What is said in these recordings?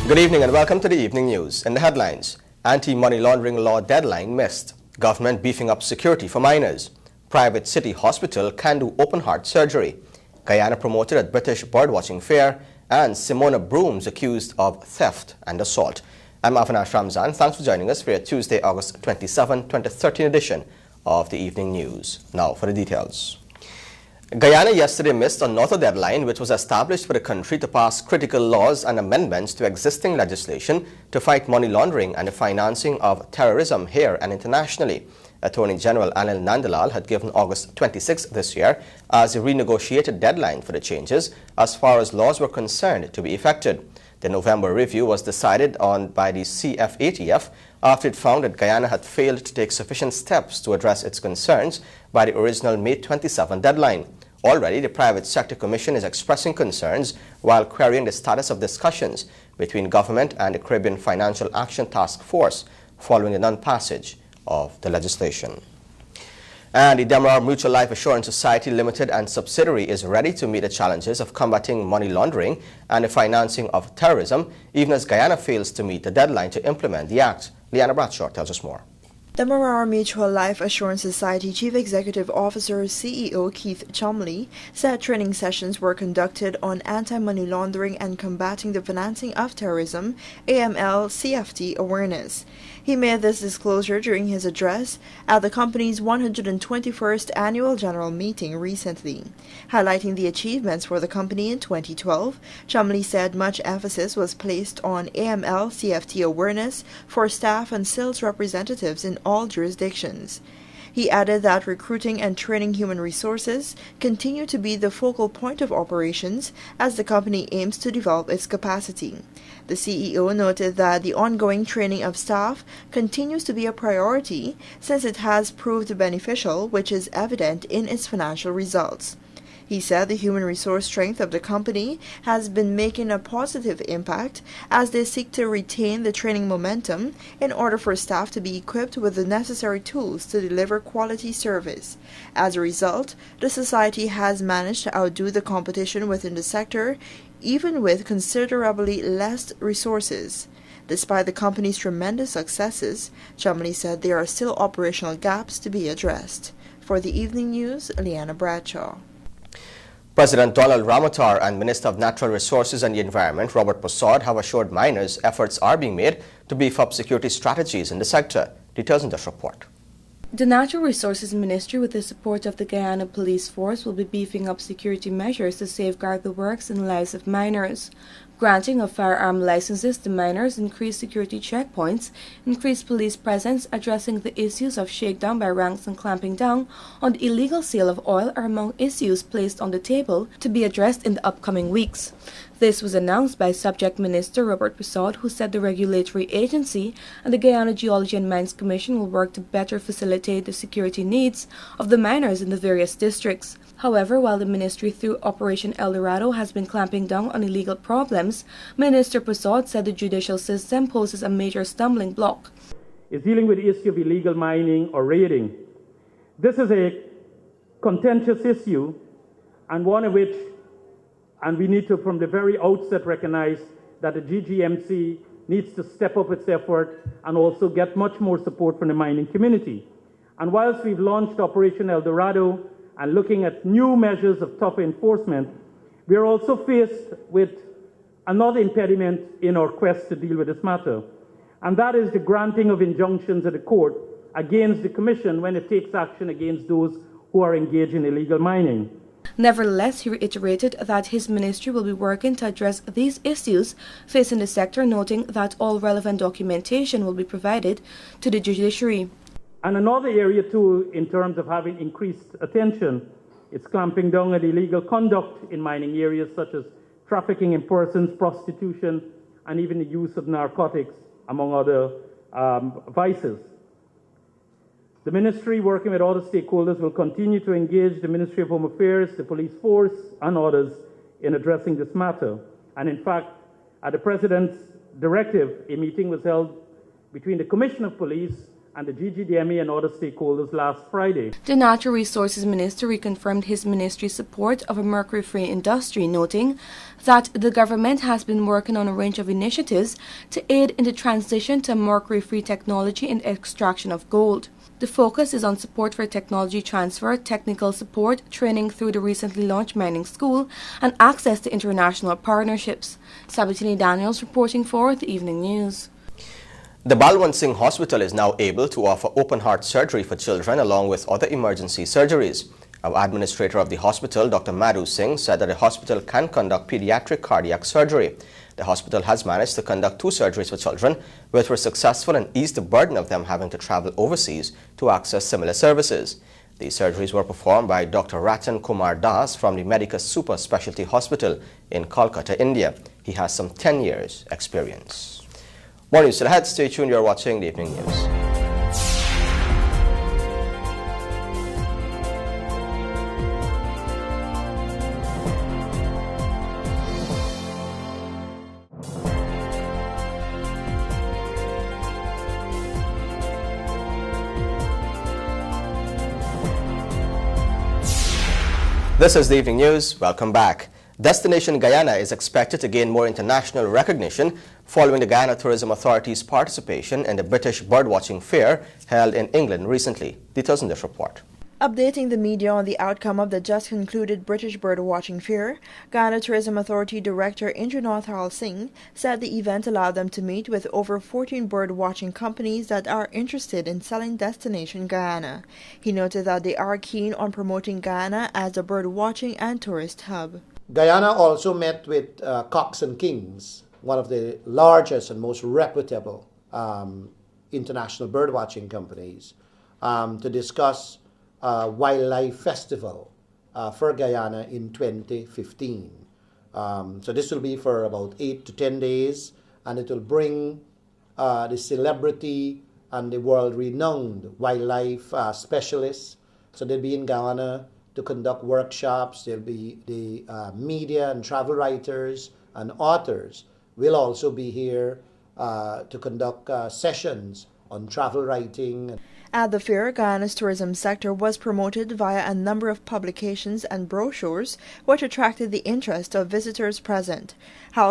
Good evening and welcome to the evening news. In the headlines, anti-money laundering law deadline missed. Government beefing up security for minors. Private city hospital can do open heart surgery. Guyana promoted at British birdwatching fair. And Simona Brooms accused of theft and assault. I'm Avinash Ramzan. Thanks for joining us for your Tuesday, August 27, 2013 edition of the evening news. Now for the details. Guyana yesterday missed another deadline which was established for the country to pass critical laws and amendments to existing legislation to fight money laundering and the financing of terrorism here and internationally. Attorney General Anil Nandalal had given August 26 this year as a renegotiated deadline for the changes as far as laws were concerned to be effected. The November review was decided on by the CFATF after it found that Guyana had failed to take sufficient steps to address its concerns by the original May 27 deadline. Already, the Private Sector Commission is expressing concerns while querying the status of discussions between government and the Caribbean Financial Action Task Force following the non-passage of the legislation. And the Demerara Mutual Life Assurance Society Limited and subsidiary is ready to meet the challenges of combating money laundering and the financing of terrorism, even as Guyana fails to meet the deadline to implement the act. Leanna Bradshaw tells us more. Demerara Mutual Life Assurance Society Chief Executive Officer CEO Keith Chumley said training sessions were conducted on anti-money laundering and combating the financing of terrorism, AML-CFT awareness. He made this disclosure during his address at the company's 121st Annual General Meeting recently. Highlighting the achievements for the company in 2012, Chumley said much emphasis was placed on AML-CFT awareness for staff and sales representatives in all jurisdictions. He added that recruiting and training human resources continue to be the focal point of operations as the company aims to develop its capacity. The CEO noted that the ongoing training of staff continues to be a priority since it has proved beneficial, which is evident in its financial results. He said the human resource strength of the company has been making a positive impact as they seek to retain the training momentum in order for staff to be equipped with the necessary tools to deliver quality service. As a result, the society has managed to outdo the competition within the sector, even with considerably less resources. Despite the company's tremendous successes, Chumley said there are still operational gaps to be addressed. For the evening news, Leanna Bradshaw. President Donald Ramotar and Minister of Natural Resources and the Environment, Robert Prasad, have assured miners efforts are being made to beef up security strategies in the sector. Details in this report. The Natural Resources Ministry, with the support of the Guyana Police Force, will be beefing up security measures to safeguard the works and lives of miners. Granting of firearm licenses to miners, increased security checkpoints, increased police presence, addressing the issues of shakedown by ranks and clamping down on the illegal sale of oil are among issues placed on the table to be addressed in the upcoming weeks. This was announced by Subject Minister Robert Prasad, who said the regulatory agency and the Guyana Geology and Mines Commission will work to better facilitate the security needs of the miners in the various districts. However, while the ministry through Operation El Dorado has been clamping down on illegal problems, Minister Prasad said the judicial system poses a major stumbling block. Is dealing with the issue of illegal mining or raiding. This is a contentious issue and one of which, and we need to from the very outset recognize that the GGMC needs to step up its effort and also get much more support from the mining community. And whilst we've launched Operation El Dorado and looking at new measures of tough enforcement, we are also faced with another impediment in our quest to deal with this matter, and that is the granting of injunctions at the court against the Commission when it takes action against those who are engaged in illegal mining. Nevertheless, he reiterated that his ministry will be working to address these issues facing the sector, noting that all relevant documentation will be provided to the judiciary. And another area too, in terms of having increased attention, is clamping down on illegal conduct in mining areas such as trafficking in persons, prostitution, and even the use of narcotics, among other vices. The ministry, working with other stakeholders, will continue to engage the Ministry of Home Affairs, the police force, and others in addressing this matter. And in fact, at the President's directive, a meeting was held between the Commissioner of Police and the GWMO and other stakeholders last Friday. The Natural Resources Minister reconfirmed his ministry's support of a mercury-free industry, noting that the government has been working on a range of initiatives to aid in the transition to mercury-free technology in the extraction of gold. The focus is on support for technology transfer, technical support, training through the recently launched mining school, and access to international partnerships. Sabatini Daniels reporting for the Evening News. The Balwant Singh Hospital is now able to offer open-heart surgery for children along with other emergency surgeries. Our administrator of the hospital, Dr. Madhu Singh, said that the hospital can conduct pediatric cardiac surgery. The hospital has managed to conduct 2 surgeries for children, which were successful and eased the burden of them having to travel overseas to access similar services. These surgeries were performed by Dr. Ratan Kumar Das from the Medica Super Specialty Hospital in Kolkata, India. He has some 10 years experience. More news still ahead. Stay tuned. You're watching the Evening News. This is the Evening News. Welcome back. Destination Guyana is expected to gain more international recognition following the Guyana Tourism Authority's participation in the British Birdwatching Fair held in England recently. Details in this report. Updating the media on the outcome of the just concluded British Birdwatching Fair, Guyana Tourism Authority Director Indranath Singh said the event allowed them to meet with over 14 birdwatching companies that are interested in selling Destination Guyana. He noted that they are keen on promoting Guyana as a birdwatching and tourist hub. Guyana also met with Cox & Kings, one of the largest and most reputable international birdwatching companies, to discuss wildlife festival for Guyana in 2015. So this will be for about 8 to 10 days, and it will bring the celebrity and the world-renowned wildlife specialists. So they'll be in Guyana to conduct workshops. There'll be the media and travel writers and authors will also be here to conduct sessions on travel writing. At the fair, Guyana's tourism sector was promoted via a number of publications and brochures, which attracted the interest of visitors present.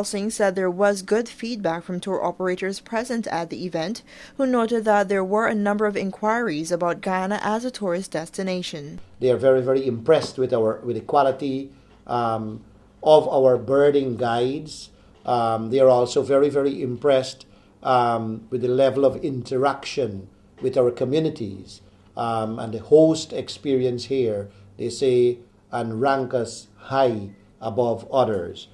Singh said there was good feedback from tour operators present at the event, who noted that there were a number of inquiries about Guyana as a tourist destination. They are very, very impressed with the quality of our birding guides. They are also very, very impressed with the level of interaction with our communities and the host experience here, they say, and rank us high above others.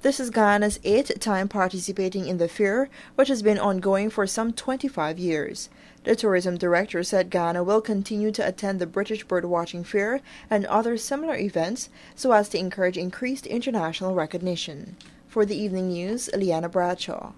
This is Guyana's 8th time participating in the fair, which has been ongoing for some 25 years. The tourism director said Guyana will continue to attend the British Birdwatching Fair and other similar events so as to encourage increased international recognition. For the Evening News, Liana Bradshaw.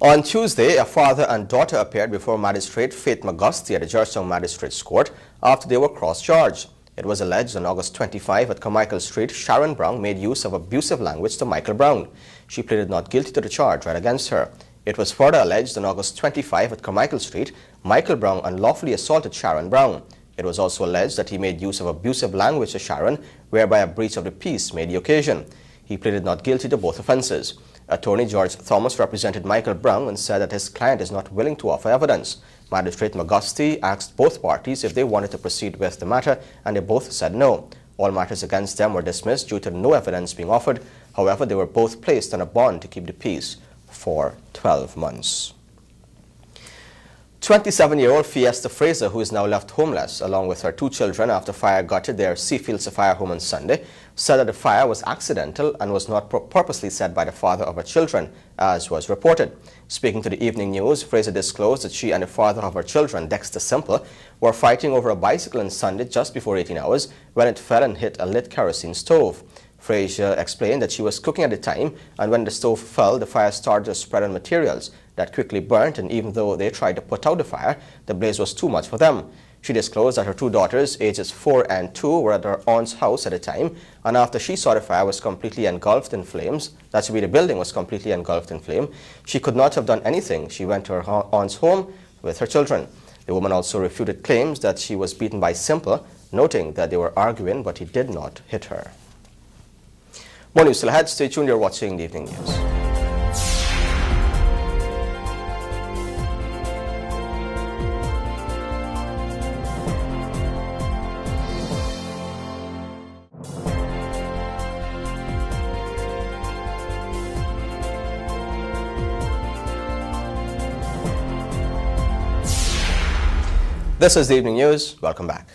On Tuesday, a father and daughter appeared before Magistrate Faith Magusti at the Georgetown Magistrates Court after they were cross-charged. It was alleged on August 25 at Carmichael Street, Sharon Brown made use of abusive language to Michael Brown. She pleaded not guilty to the charge read against her. It was further alleged on August 25 at Carmichael Street, Michael Brown unlawfully assaulted Sharon Brown. It was also alleged that he made use of abusive language to Sharon, whereby a breach of the peace made the occasion. He pleaded not guilty to both offences. Attorney George Thomas represented Michael Brown and said that his client is not willing to offer evidence. Magistrate Magusti asked both parties if they wanted to proceed with the matter, and they both said no. All matters against them were dismissed due to no evidence being offered. However, they were both placed on a bond to keep the peace for 12 months. 27-year-old Fiesta Fraser, who is now left homeless along with her 2 children after fire gutted their Seafield Sapphire home on Sunday, said that the fire was accidental and was not purposely set by the father of her children, as was reported. Speaking to the Evening News, Fraser disclosed that she and the father of her children, Dexter Simple, were fighting over a bicycle on Sunday just before 18 hours when it fell and hit a lit kerosene stove. Fraser explained that she was cooking at the time, and when the stove fell, the fire started to spread on materials that quickly burnt, and even though they tried to put out the fire, the blaze was too much for them. She disclosed that her 2 daughters, ages 4 and 2, were at her aunt's house at the time, and after she saw the fire was completely engulfed in flames, the building was completely engulfed in flame, she could not have done anything. She went to her aunt's home, with her children. The woman also refuted claims that she was beaten by Simple, noting that they were arguing but he did not hit her. More news still ahead. Stay tuned. You're watching the Evening News. This is the Evening News. Welcome back.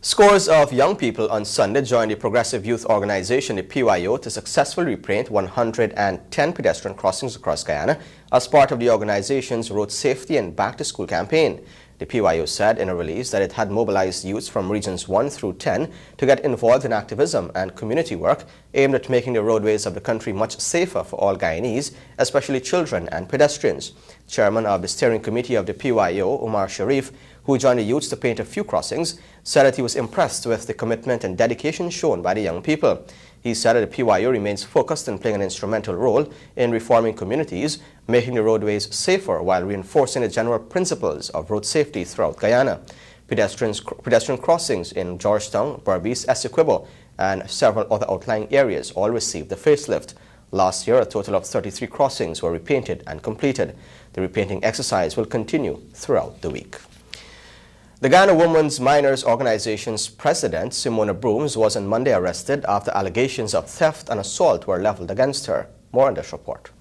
Scores of young people on Sunday joined the Progressive Youth Organization, the PYO, to successfully repaint 110 pedestrian crossings across Guyana as part of the organization's Road Safety and Back to School campaign. The PYO said in a release that it had mobilized youths from regions 1 through 10 to get involved in activism and community work aimed at making the roadways of the country much safer for all Guyanese, especially children and pedestrians. Chairman of the steering committee of the PYO, Omar Sharif, who joined the youths to paint a few crossings, said that he was impressed with the commitment and dedication shown by the young people. He said that the PYO remains focused on playing an instrumental role in reforming communities, making the roadways safer while reinforcing the general principles of road safety throughout Guyana. Pedestrian crossings in Georgetown, Berbice, Essequibo, and several other outlying areas all received a facelift. Last year, a total of 33 crossings were repainted and completed. The repainting exercise will continue throughout the week. The Guyana Women's Minors Organization's president, Simona Brooms, was on Monday arrested after allegations of theft and assault were leveled against her. More on this report.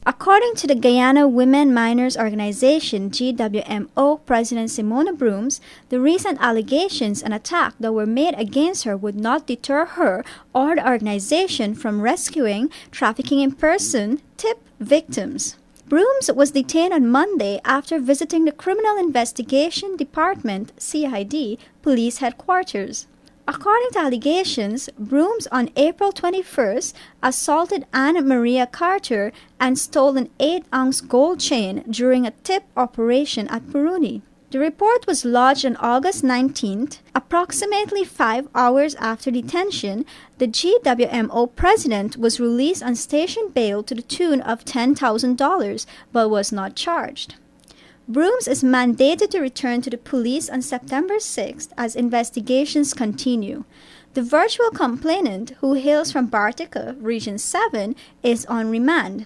According to the Guyana Women Minors Organization, GWMO President Simona Brooms, the recent allegations and attack that were made against her would not deter her or the organization from rescuing trafficking in person tip victims. Brooms was detained on Monday after visiting the Criminal Investigation Department, CID, police headquarters. According to allegations, Brooms on April 21st assaulted Anna Maria Carter and stole an 8-ounce gold chain during a tip operation at Puruni. The report was lodged on August 19th. Approximately 5 hours after detention, the GWMO president was released on station bail to the tune of $10,000 but was not charged. Brooms is mandated to return to the police on September 6th as investigations continue. The virtual complainant, who hails from Bartica, Region 7, is on remand.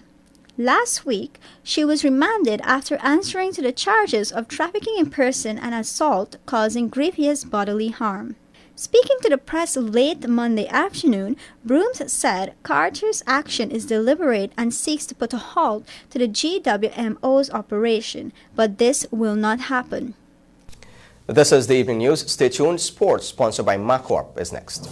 Last week, she was remanded after answering to the charges of trafficking in person and assault causing grievous bodily harm. Speaking to the press late Monday afternoon, Brooms said Carter's action is deliberate and seeks to put a halt to the GWMO's operation, but this will not happen. This is the Evening News. Stay tuned. Sports, sponsored by Macorp, is next.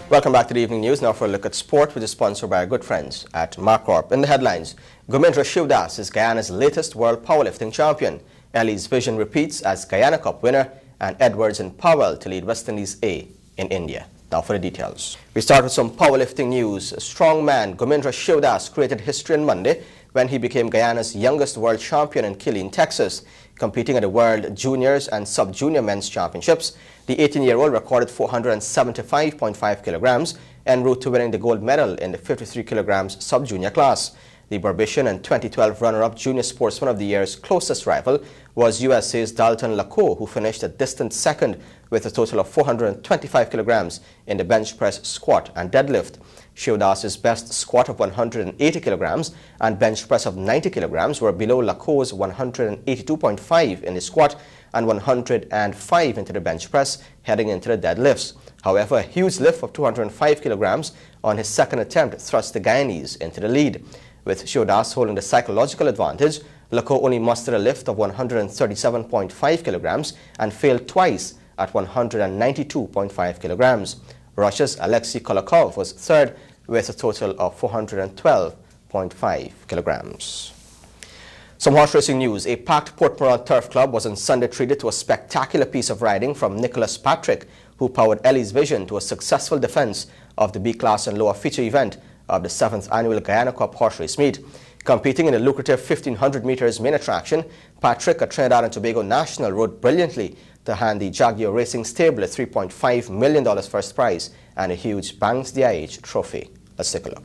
Welcome back to the Evening News. Now for a look at sport, which is sponsored by our good friends at Macorp. In the headlines, Gumendra Shivdas is Guyana's latest world powerlifting champion. Ellie's vision repeats as Guyana Cup winner, and Edwards and Powell to lead West Indies A in India. Now for the details. We start with some powerlifting news. Strongman Gumendra Shivdas created history on Monday when he became Guyana's youngest world champion in Killeen, Texas. Competing at the World Juniors and Sub-Junior Men's Championships, the 18-year-old recorded 475.5 kilograms en route to winning the gold medal in the 53 kilograms sub-junior class. The Barbician and 2012 runner-up Junior Sportsman of the Year's closest rival was USA's Dalton Lacour, who finished a distant second with a total of 425 kilograms in the bench press, squat and deadlift. Shivdas's best squat of 180 kilograms and bench press of 90 kilograms were below Lacour's 182.5 in the squat and 105 into the bench press heading into the deadlifts. However, a huge lift of 205 kilograms on his second attempt thrust the Guyanese into the lead. With Shivdas holding the psychological advantage, Lacour only mustered a lift of 137.5 kilograms and failed twice at 192.5 kilograms. Russia's Alexei Kolokov was third with a total of 412.5 kilograms. Some horse racing news. A packed Port Moran Turf Club was on Sunday treated to a spectacular piece of riding from Nicholas Patrick, who powered Ellie's Vision to a successful defense of the B-class and lower feature event of the 7th annual Guyana Cup horse race meet. Competing in the lucrative 1500 meters main attraction, Patrick, a Trinidad and Tobago national, rode brilliantly to hand the Jaguar Racing Stable a $3.5 million first prize and a huge Banks DIH trophy. Let's take a look.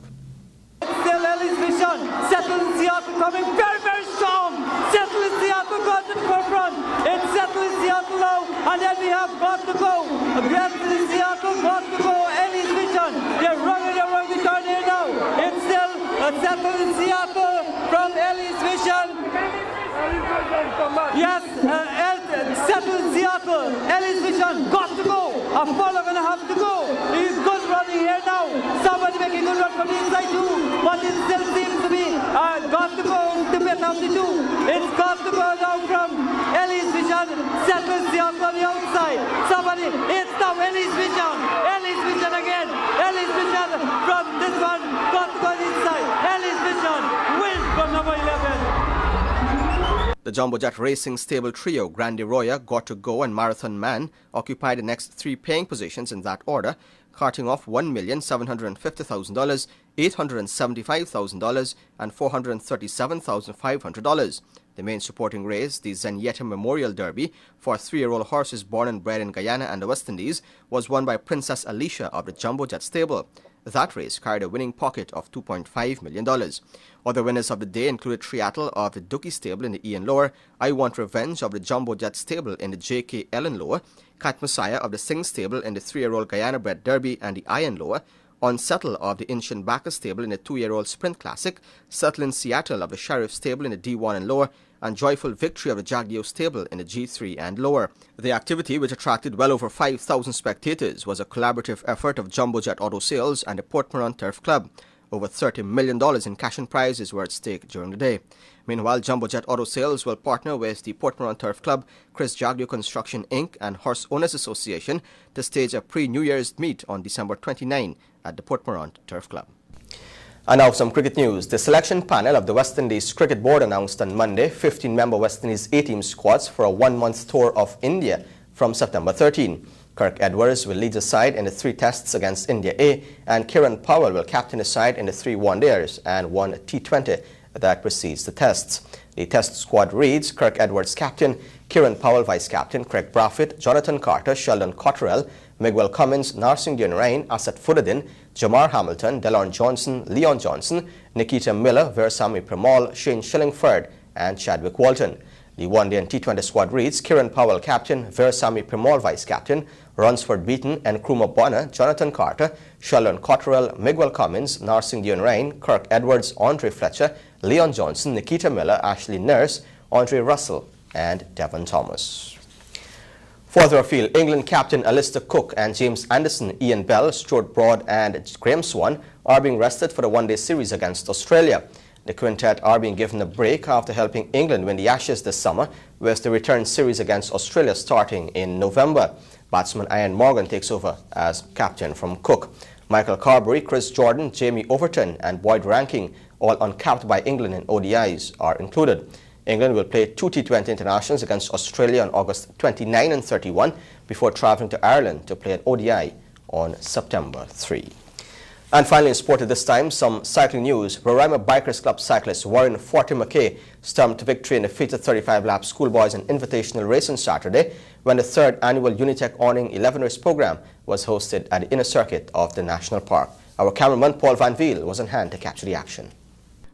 Still Ellie's Vision, Settle in Seattle coming very, very strong. Settle in Seattle got to the forefront. It's Settle in Seattle now, and then we have got to go. Settle in Seattle got to go. Ellie's Vision, they're running around the turn here now. It's still a Settle in Seattle from Ellie's Vision. Yes, Settle in Seattle. Ellie's Vision got to go. A follower gonna have to go. He's good running here now. Somebody making good run from the inside too, but it still seems to be got to go to bit down the two. It's got to go down from Ellie's Vision. Settle in Seattle on the outside. Somebody, it's now Ellie's Vision. Ellie's Vision again. Ellie's Vision from this one got to go inside. Ellie's Vision wins from number 11. The Jumbo Jet Racing Stable trio, Grande Roya, Got to Go and Marathon Man, occupied the next three paying positions in that order, carting off $1,750,000, $875,000 and $437,500. The main supporting race, the Zenyatta Memorial Derby, for 3-year-old horses born and bred in Guyana and the West Indies, was won by Princess Alicia of the Jumbo Jet Stable. That race carried a winning pocket of $2.5 million. Other winners of the day included Triattle of the Dookie Stable in the Ian Lower, I Want Revenge of the Jumbo Jet Stable in the J.K. Ellen Lower, Cat Messiah of the Sing Stable in the 3-year-old Guyana Bred Derby and the Iron Lower, Unsettle of the Inshin Bacchus Stable in the 2-year-old Sprint Classic, Settle in Seattle of the Sheriff Stable in the D1 and Lower, and Joyful Victory of the Jaguar Stable in the G3 and Lower. The activity, which attracted well over 5,000 spectators, was a collaborative effort of Jumbo Jet Auto Sales and the Port Moran Turf Club. Over $30 million in cash and prizes were at stake during the day. Meanwhile, Jumbo Jet Auto Sales will partner with the Port Moran Turf Club, Chris Jaguar Construction Inc. and Horse Owners Association to stage a pre-New Year's meet on December 29 at the Port Moran Turf Club. And now some cricket news. The selection panel of the West Indies Cricket Board announced on Monday 15-member West Indies A-team squads for a one-month tour of India from September 13. Kirk Edwards will lead the side in the 3 tests against India A, and Kieran Powell will captain the side in the 3 one-dayers and 1 T20 that precedes the tests. The test squad reads: Kirk Edwards captain, Kieran Powell vice-captain, Craig Brafitt, Jonathan Carter, Sheldon Cottrell, Miguel Cummins, Narsingh Rain, Asad Fuddin, Jamar Hamilton, Delon Johnson, Leon Johnson, Nikita Miller, Versamy Premal, Shane Shillingford and Chadwick Walton. The one-day and T20 squad reads: Kieran Powell captain, Versamy Premal vice-captain, Runsford Beaton and Nkrumah Bonner, Jonathan Carter, Sheldon Cottrell, Miguel Cummins, Narsingh Rain, Kirk Edwards, Andre Fletcher, Leon Johnson, Nikita Miller, Ashley Nurse, Andre Russell and Devon Thomas. Further afield, England captain Alistair Cook and James Anderson, Ian Bell, Stuart Broad and Graham Swan are being rested for the one-day series against Australia. The quintet are being given a break after helping England win the Ashes this summer, with the return series against Australia starting in November. Batsman Ian Morgan takes over as captain from Cook. Michael Carberry, Chris Jordan, Jamie Overton and Boyd Ranking, all uncapped by England in ODIs, are included. England will play 2 T20 internationals against Australia on August 29 and 31 before travelling to Ireland to play an ODI on September 3. And finally in sport at this time, some cycling news. Roraima Bikers Club cyclist Warren Forte McKay stormed to victory in the feature 35-lap schoolboys and invitational race on Saturday when the 3rd annual Unitech Awning 11 race program was hosted at the inner circuit of the National Park. Our cameraman Paul Van Veel was on hand to capture the action.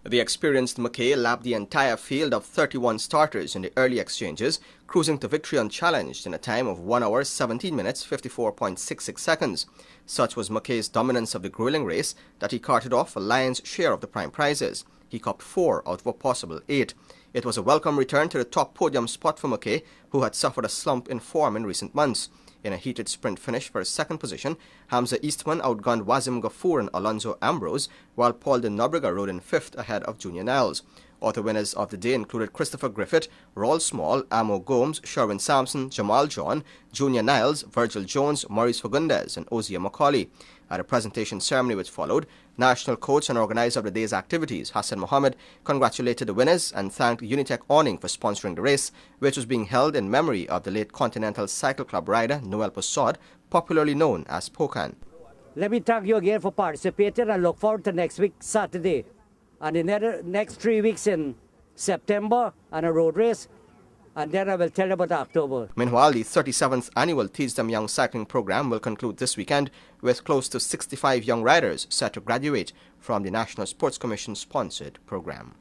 The experienced McKay lapped the entire field of 31 starters in the early exchanges, cruising to victory unchallenged in a time of 1 hour, 17 minutes, 54.66 seconds. Such was McKay's dominance of the grueling race that he carted off a lion's share of the prime prizes. He copped 4 out of a possible 8. It was a welcome return to the top podium spot for McKay, who had suffered a slump in form in recent months. In a heated sprint finish for his 2nd position, Hamza Eastman outgunned Wazim Ghafoor and Alonso Ambrose, while Paul de Nobrega rode in 5th ahead of Junior Niles. Other winners of the day included Christopher Griffith, Raul Small, Amo Gomes, Sherwin Sampson, Jamal John, Junior Niles, Virgil Jones, Maurice Fagundes and Ozia Macaulay. At a presentation ceremony which followed, national coach and organizer of the day's activities, Hassan Mohammed, congratulated the winners and thanked Unitech Awning for sponsoring the race, which was being held in memory of the late Continental Cycle Club rider Noel Possard, popularly known as Pocan. Let me thank you again for participating and look forward to next week, Saturday, and the next 3 weeks in September and a road race, and then I will tell you about October. Meanwhile, the 37th annual Teach Them Young cycling program will conclude this weekend with close to 65 young riders set to graduate from the National Sports Commission sponsored program.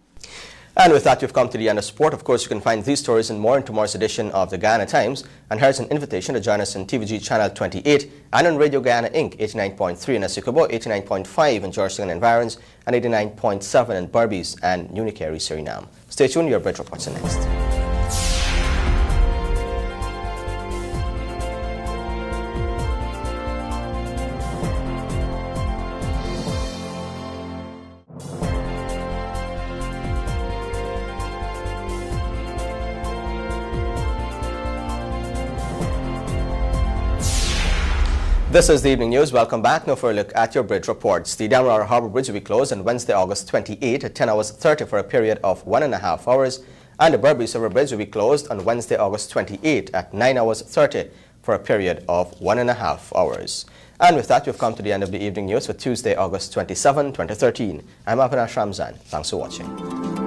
And with that, we've come to the end of sport. Of course, you can find these stories and more in tomorrow's edition of the Guyana Times. And here's an invitation to join us on TVG Channel 28 and on Radio Guyana Inc. 89.3 in Essequibo, 89.5 in Georgetown and Environs, and 89.7 in Berbice and Unicary, Suriname. Stay tuned, your Bridge reports are next. This is the Evening News. Welcome back. Now for a look at your bridge reports. The Damara Harbour Bridge will be closed on Wednesday, August 28 at 10 hours 30 for a period of 1.5 hours. And the Berbice River Bridge will be closed on Wednesday, August 28 at 9 hours 30 for a period of 1.5 hours. And with that, we've come to the end of the Evening News for Tuesday, August 27, 2013. I'm Avinash Ramzan. Thanks for watching.